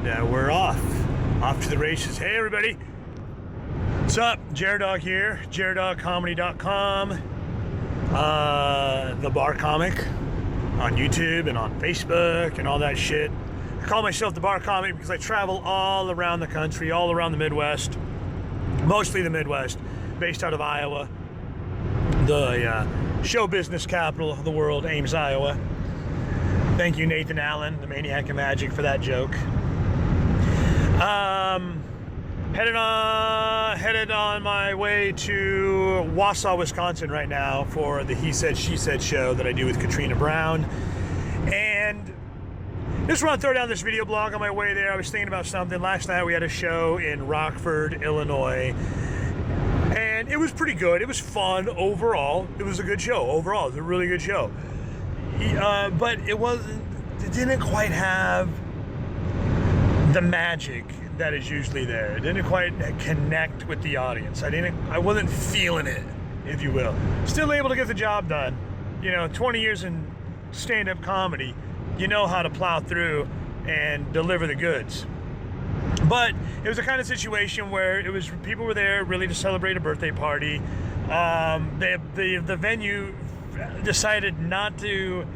and we're off to the races. Hey everybody, what's up? Jer-dog here, jer-dogcomedy.com, the bar comic on YouTube and on Facebook and all that shit. I call myself the bar comic because I travel all around the country, all around the Midwest, mostly the Midwest, based out of Iowa, the show business capital of the world, Ames, Iowa. Thank you, Nathan Allen, the Maniac of Magic, for that joke. Headed on my way to Wausau, Wisconsin right now for the He Said, She Said show that I do with Katrina Brown. And just want to throw down this video blog on my way there. I was thinking about something. Last night we had a show in Rockford, Illinois, and it was pretty good. It was fun overall. It was a good show overall. It was a really good show. But it didn't quite have the magic that is usually there. It didn't quite connect with the audience. I wasn't feeling it, if you will. Still able to get the job done. You know, 20 years in stand-up comedy, you know how to plow through and deliver the goods. But it was a kind of situation where people were there really to celebrate a birthday party. The venue decided not to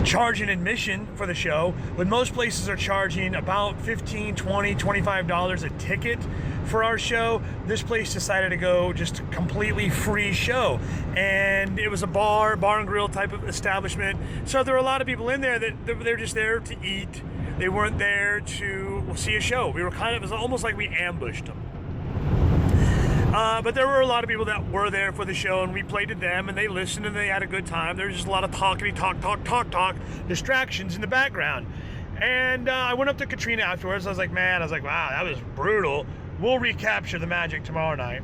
charge an admission for the show, when most places are charging about $15, $20, $25 a ticket for our show. This place decided to go just completely free show, and it was a bar and grill type of establishment. So there were a lot of people in there that they're just there to eat. They weren't there to see a show. It was almost like we ambushed them. But there were a lot of people that were there for the show, and we played to them, and they listened, and they had a good time. There was just a lot of talk, distractions in the background. And I went up to Katrina afterwards. I was like, wow, that was brutal. We'll recapture the magic tomorrow night.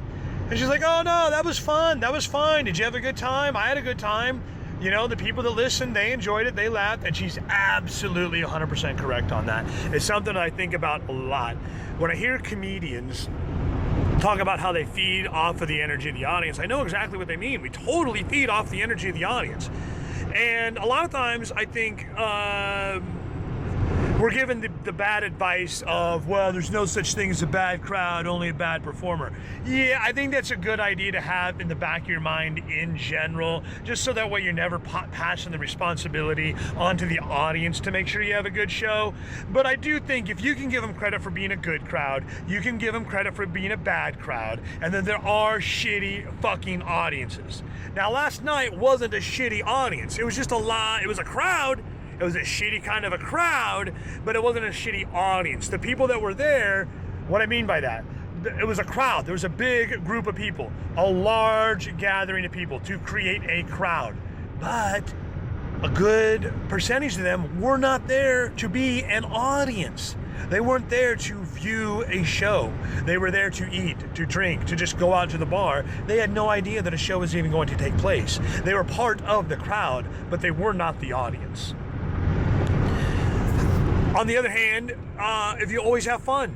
And she's like, oh no, that was fun. That was fine. Did you have a good time? I had a good time. You know, the people that listened, they enjoyed it, they laughed, and she's absolutely 100% correct on that. It's something I think about a lot. When I hear comedians talk about how they feed off of the energy of the audience, I know exactly what they mean. We totally feed off the energy of the audience. And a lot of times I think we're given the bad advice of, well, there's no such thing as a bad crowd, only a bad performer. Yeah, I think that's a good idea to have in the back of your mind in general, just so that way you're never passing the responsibility onto the audience to make sure you have a good show. But I do think if you can give them credit for being a good crowd, you can give them credit for being a bad crowd, and then there are shitty fucking audiences. Now, last night wasn't a shitty audience. It was just it was a crowd. It was a shitty kind of a crowd, but it wasn't a shitty audience. The people that were there, what I mean by that, it was a crowd. There was a big group of people, a large gathering of people to create a crowd. But a good percentage of them were not there to be an audience. They weren't there to view a show. They were there to eat, to drink, to just go out to the bar. They had no idea that a show was even going to take place. They were part of the crowd, but they were not the audience. On the other hand, if you always have fun,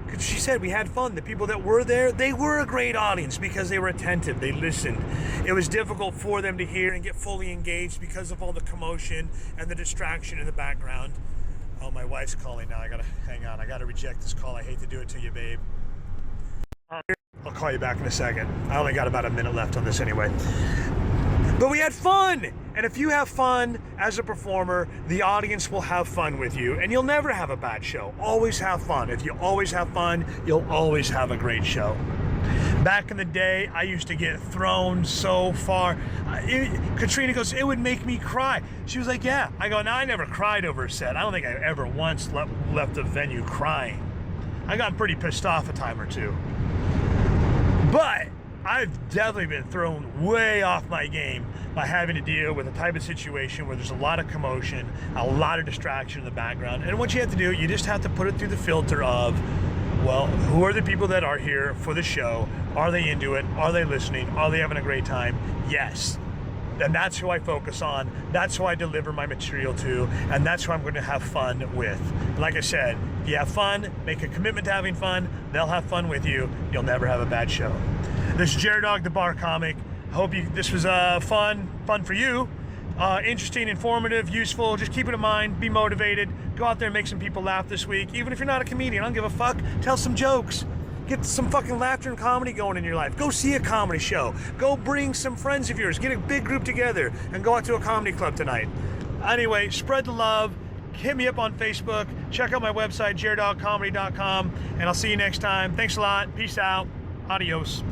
because she said we had fun. The people that were there, they were a great audience because they were attentive, they listened. It was difficult for them to hear and get fully engaged because of all the commotion and the distraction in the background. Oh, my wife's calling now. I gotta hang on. I gotta reject this call. I hate to do it to you, babe. I'll call you back in a second. I only got about a minute left on this anyway. But we had fun, and if you have fun as a performer, the audience will have fun with you, and you'll never have a bad show. Always have fun. If you always have fun, you'll always have a great show. Back in the day, I used to get thrown so far. Katrina goes, it would make me cry. She was like, yeah. I go, no, I never cried over a set. I don't think I ever once left the venue crying. I got pretty pissed off a time or two. But I've definitely been thrown way off my game by having to deal with a type of situation where there's a lot of commotion, a lot of distraction in the background. And what you have to do, you just have to put it through the filter of, well, who are the people that are here for the show? Are they into it? Are they listening? Are they having a great time? Yes. And that's who I focus on. That's who I deliver my material to. And that's who I'm going to have fun with. And like I said, if you have fun, make a commitment to having fun, they'll have fun with you. You'll never have a bad show. This is Jer-dog, the bar comic. Hope this was fun for you. interesting, informative, useful. Just keep it in mind, be motivated, go out there and make some people laugh this week. Even if you're not a comedian, I don't give a fuck. Tell some jokes. Get some fucking laughter and comedy going in your life. Go see a comedy show. Go bring some friends of yours. Get a big group together and go out to a comedy club tonight. Anyway, spread the love. Hit me up on Facebook. Check out my website, jer-dogcomedy.com. And I'll see you next time. Thanks a lot. Peace out. Adios.